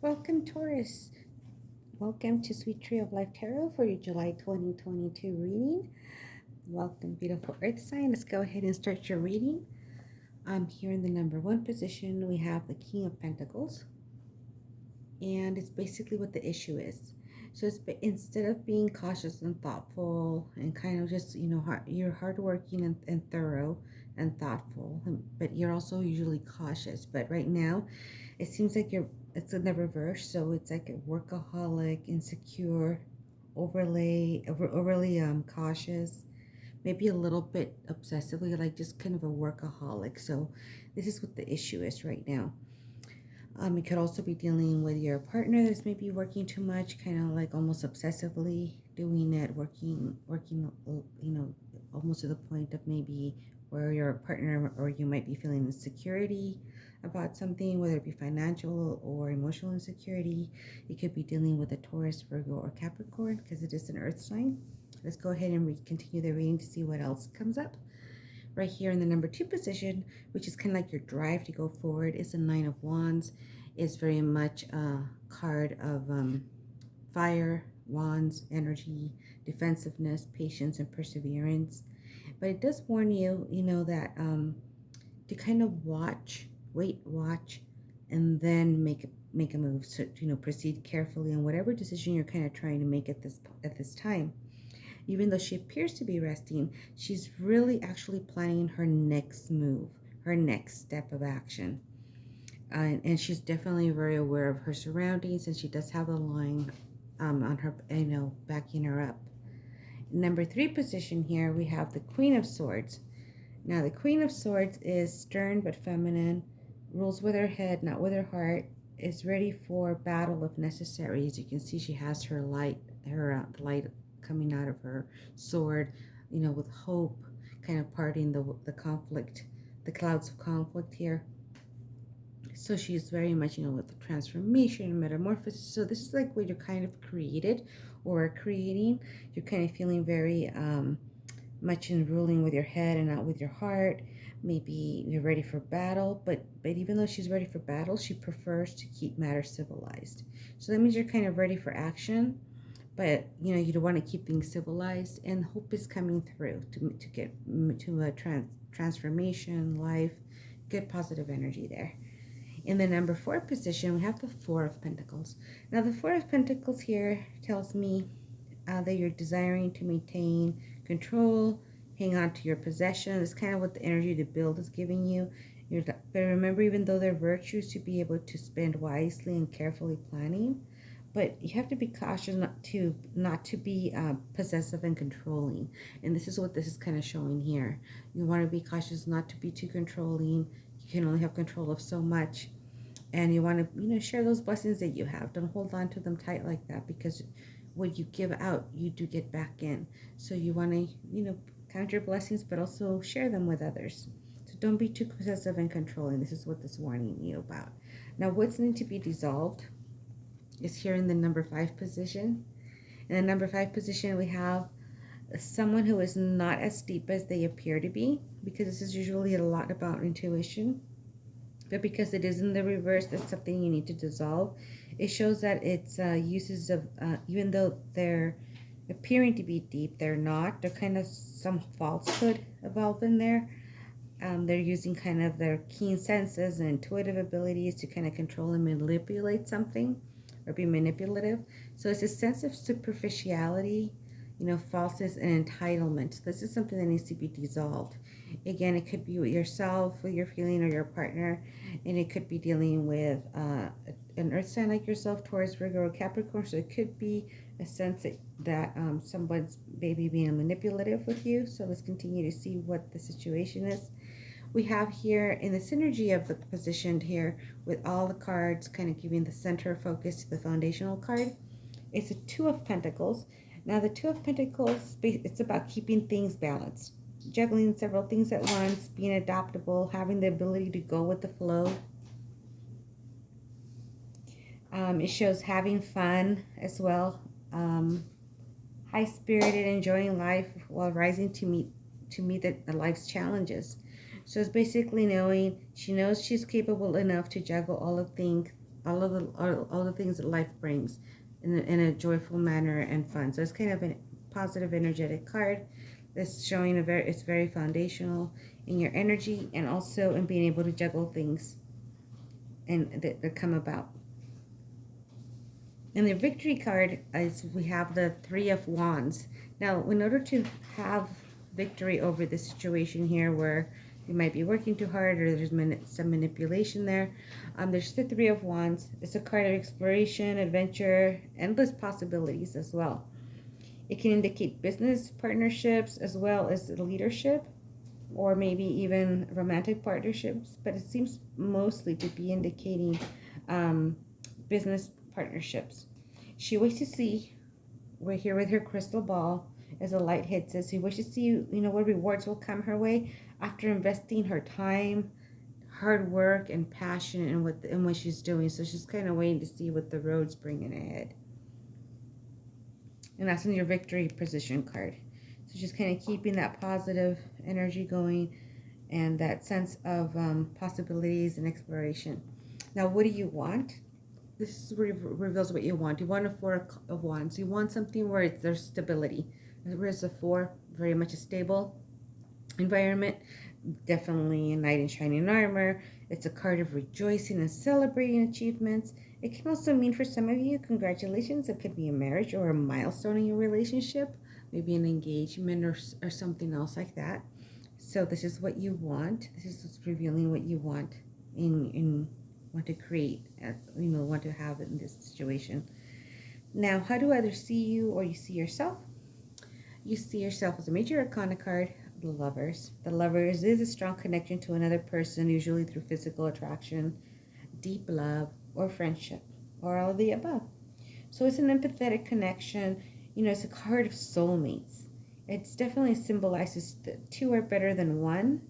Welcome, Taurus. Welcome to Sweet Tree of Life Tarot for your July 2022 reading. Welcome, beautiful Earth sign. Let's go ahead and start your reading. Here in the number one position, we have the King of Pentacles, and it's basically what the issue is. So instead of being cautious and thoughtful and kind of just, you're hardworking and thorough and thoughtful, but you're also usually cautious. But right now, it seems like it's in the reverse. So it's like a workaholic, insecure, overly cautious, maybe a little bit obsessively, like just kind of a workaholic. So this is what the issue is right now. You could also be dealing with your partner that's maybe working too much, kind of like almost obsessively doing it, working, almost to the point of maybe where your partner or you might be feeling insecurity about something, whether it be financial or emotional insecurity. You could be dealing with a Taurus, Virgo, or Capricorn because it is an earth sign. Let's go ahead and continue the reading to see what else comes up. Right here in the number two position, which is kind of like your drive to go forward, is the Nine of Wands. It's very much a card of fire, wands, energy, defensiveness, patience, and perseverance. But it does warn you, that to kind of watch, and then make a move. So, proceed carefully on whatever decision you're kind of trying to make at this time. Even though she appears to be resting, she's really actually planning her next move, her next step of action. And she's definitely very aware of her surroundings, and she does have a line on her, backing her up. Number three position here, we have the Queen of Swords. Now, the Queen of Swords is stern but feminine, rules with her head, not with her heart, is ready for battle if necessary. As you can see, she has her light, light coming out of her sword, with hope, kind of parting the conflict, the clouds of conflict here. So she's very much, with the transformation, metamorphosis. So this is like what you're kind of created or creating. You're kind of feeling very much in ruling with your head and not with your heart. Maybe you're ready for battle, but even though she's ready for battle, she prefers to keep matters civilized. So that means you're kind of ready for action, but you don't want to keep things civilized, and hope is coming through to get to a transformation, life, good positive energy there. In the number four position, we have the Four of Pentacles. Now, the Four of Pentacles here tells me that you're desiring to maintain control, hang on to your possessions. It's kind of what the energy to build is giving you. But remember, even though they're virtues, to be able to spend wisely and carefully planning, but you have to be cautious not to be possessive and controlling. And this is what this is kind of showing here. You want to be cautious not to be too controlling. You can only have control of so much. And you want to, share those blessings that you have. Don't hold on to them tight like that, because what you give out, you do get back in. So you want to, count your blessings, but also share them with others. So don't be too possessive and controlling. This is what this warning you about. Now, what's needing to be dissolved is here in the number five position. In the number five position, we have someone who is not as deep as they appear to be, because this is usually a lot about intuition. But because it is in the reverse, that's something you need to dissolve. It shows that it's uses of, even though they're appearing to be deep, they're not. They're kind of some falsehood involved in there. They're using kind of their keen senses and intuitive abilities to kind of control and manipulate something or be manipulative. So it's a sense of superficiality, falseness and entitlement. This is something that needs to be dissolved. Again, it could be with yourself, with your feeling, or your partner, and it could be dealing with an earth sign like yourself, Taurus, Virgo, or Capricorn. So it could be a sense that someone's maybe being manipulative with you. So let's continue to see what the situation is. We have here in the synergy of the position here with all the cards kind of giving the center focus to the foundational card. It's a Two of Pentacles. Now the Two of Pentacles, it's about keeping things balanced, juggling several things at once, being adaptable, having the ability to go with the flow. It shows having fun as well, high-spirited, enjoying life while rising to meet the life's challenges. So it's basically knowing, she knows she's capable enough to juggle all of all the things that life brings in a joyful manner and fun. So it's kind of a positive, energetic card. It's showing it's very foundational in your energy and also in being able to juggle things and that come about. And the victory card is we have the Three of Wands. Now, in order to have victory over this situation here where you might be working too hard or there's some manipulation there's the Three of Wands. It's a card of exploration, adventure, endless possibilities as well. It can indicate business partnerships as well as leadership or maybe even romantic partnerships, but it seems mostly to be indicating business partnerships. She waits to see, we're here with her crystal ball as the light hits us. She wishes to see, what rewards will come her way after investing her time, hard work, and passion in what she's doing. So she's kind of waiting to see what the road's bringing ahead. And that's in your victory position card. So just kind of keeping that positive energy going and that sense of possibilities and exploration. Now, what do you want? This reveals what you want. You want a Four of Wands. You want something where there's stability. Whereas the Four, very much a stable environment. Definitely a knight in shining armor. It's a card of rejoicing and celebrating achievements. It can also mean for some of you, congratulations. It could be a marriage or a milestone in your relationship, maybe an engagement or something else like that. So this is what you want. This is what's revealing what you want in want to create, want to have in this situation. Now, how do others see you or you see yourself? You see yourself as a major arcana card, the Lovers. The Lovers is a strong connection to another person, usually through physical attraction, deep love, or friendship, or all of the above. So it's an empathetic connection. It's a card of soulmates. It's definitely symbolizes that two are better than one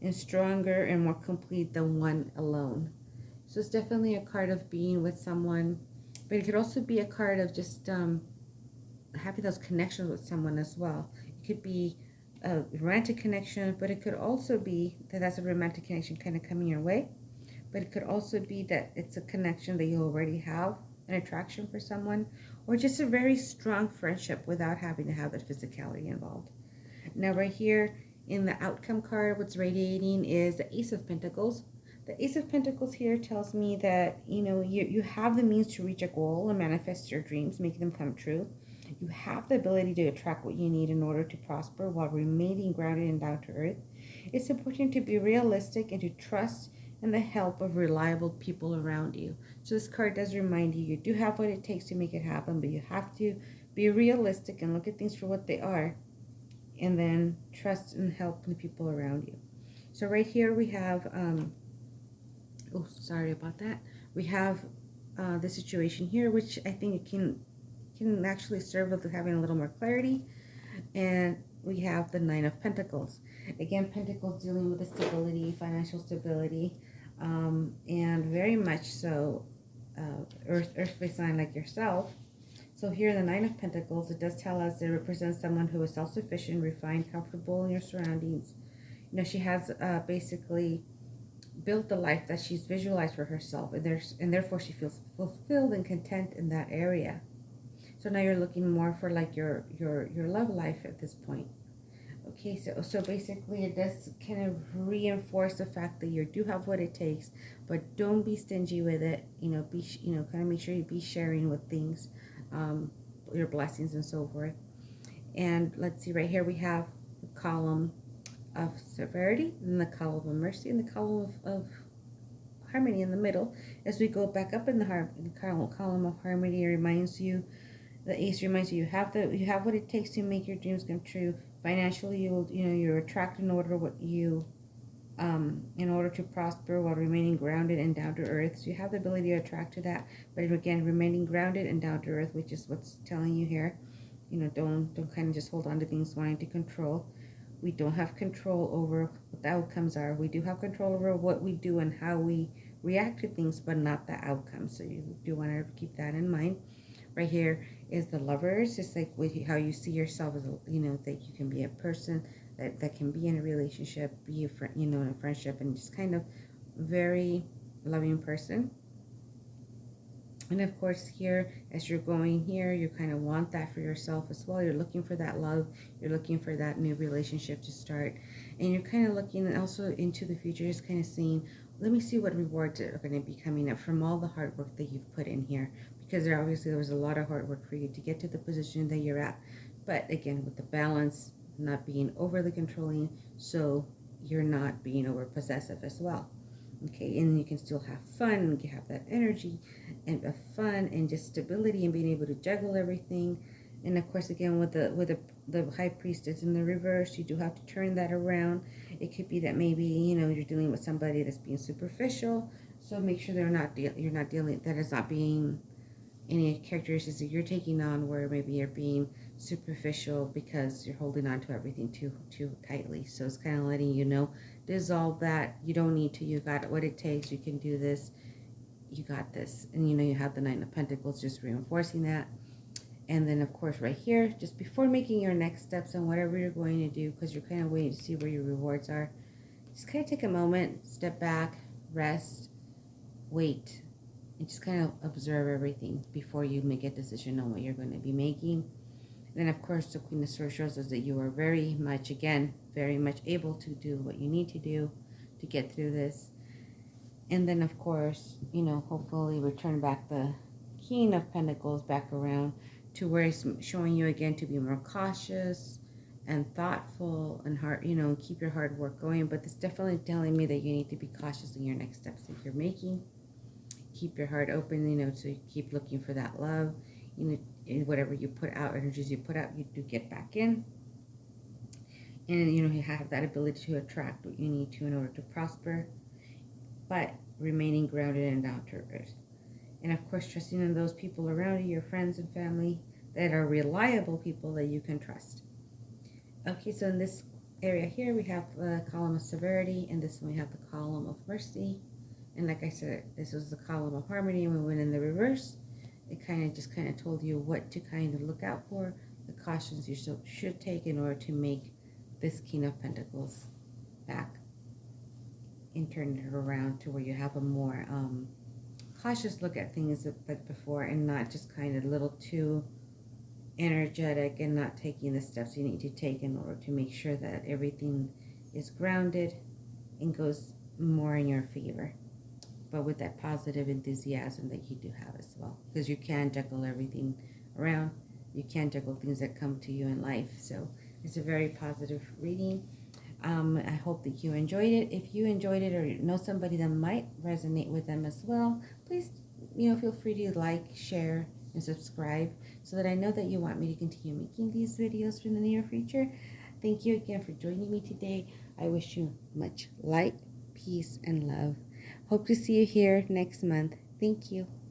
and stronger and more complete than one alone. So it's definitely a card of being with someone, but it could also be a card of just having those connections with someone as well. It could be a romantic connection, but it could also be that that's a romantic connection kind of coming your way. But it could also be that it's a connection that you already have, an attraction for someone, or just a very strong friendship without having to have that physicality involved. Now, right here in the outcome card, what's radiating is the Ace of Pentacles. The Ace of Pentacles here tells me that, you have the means to reach a goal and manifest your dreams, make them come true. You have the ability to attract what you need in order to prosper while remaining grounded and down to earth. It's important to be realistic and to trust in the help of reliable people around you. So this card does remind you do have what it takes to make it happen, but you have to be realistic and look at things for what they are, and then trust and help the people around you. So right here we have, oh, sorry about that. We have the situation here, which I think it can actually serve with having a little more clarity. And we have the Nine of Pentacles. Again, Pentacles dealing with the stability, financial stability, and very much so earthly sign like yourself. So here in the Nine of Pentacles, it does tell us it represents someone who is self-sufficient, refined, comfortable in your surroundings. She has basically built the life that she's visualized for herself, and therefore she feels fulfilled and content in that area. So now you're looking more for like your love life at this point. Okay, so basically it does kind of reinforce the fact that you do have what it takes, but don't be stingy with it. Kind of make sure you be sharing with things, your blessings and so forth. And let's see, right here we have the column of severity, and the column of mercy, and the column of harmony in the middle. As we go back up in the column of harmony, it reminds you, the Ace reminds you you have what it takes to make your dreams come true. Financially, you're attract in order in order to prosper while remaining grounded and down to earth. So you have the ability to attract to that, but again, remaining grounded and down to earth, which is what's telling you here. Don't kind of just hold on to things wanting to control. We don't have control over what the outcomes are. We do have control over what we do and how we react to things, but not the outcome. So you do want to keep that in mind. Right here is the Lovers. It's like how you see yourself as, that you can be a person that can be in a relationship, be a friend, in a friendship, and just kind of very loving person. And of course, here, as you're going here, you kind of want that for yourself as well. You're looking for that love. You're looking for that new relationship to start. And you're kind of looking also into the future, just kind of seeing, let me see what rewards are going to be coming up from all the hard work that you've put in here. Because there was a lot of hard work for you to get to the position that you're at. But again, with the balance, not being overly controlling, so you're not being over possessive as well. Okay, and you can still have fun and have that energy and fun and just stability and being able to juggle everything. And of course, again, with the high priestess in the reverse, you do have to turn that around. It could be that maybe you're dealing with somebody that's being superficial, so make sure you're not dealing that is not being any characteristics that you're taking on where maybe you're being superficial because you're holding on to everything too tightly. So it's kind of letting you know, dissolve that. You don't need to. You got what it takes. You can do this. You got this. And you have the Nine of Pentacles, just reinforcing that. And then of course right here, just before making your next steps on whatever you're going to do, because you're kind of waiting to see where your rewards are, just kind of take a moment, step back, rest, wait, and just kind of observe everything before you make a decision on what you're going to be making. And then of course the Queen of Swords shows us that you are very much able to do what you need to do to get through this. And then of course, hopefully return back the King of Pentacles back around to where it's showing you again to be more cautious and thoughtful and keep your hard work going. But it's definitely telling me that you need to be cautious in your next steps that you're making. Keep your heart open, so you keep looking for that love. Whatever you put out, energies you put out, you do get back in. And, you have that ability to attract what you need to in order to prosper, but remaining grounded and down to earth. And, of course, trusting in those people around you, your friends and family, that are reliable people that you can trust. Okay, so in this area here, we have the column of severity, and this one we have the column of mercy. And like I said, this was the column of harmony, and we went in the reverse. It kind of told you what to kind of look out for, the cautions you should take in order to make this King of Pentacles back and turn it around to where you have a more cautious look at things like before, and not just kind of a little too energetic and not taking the steps you need to take in order to make sure that everything is grounded and goes more in your favor, but with that positive enthusiasm that you do have as well, because you can juggle everything around. You can juggle things that come to you in life. So it's a very positive reading. I hope that you enjoyed it. If you enjoyed it or know somebody that might resonate with them as well, please, feel free to like, share, and subscribe so that I know that you want me to continue making these videos in the near future. Thank you again for joining me today. I wish you much light, peace, and love. Hope to see you here next month. Thank you.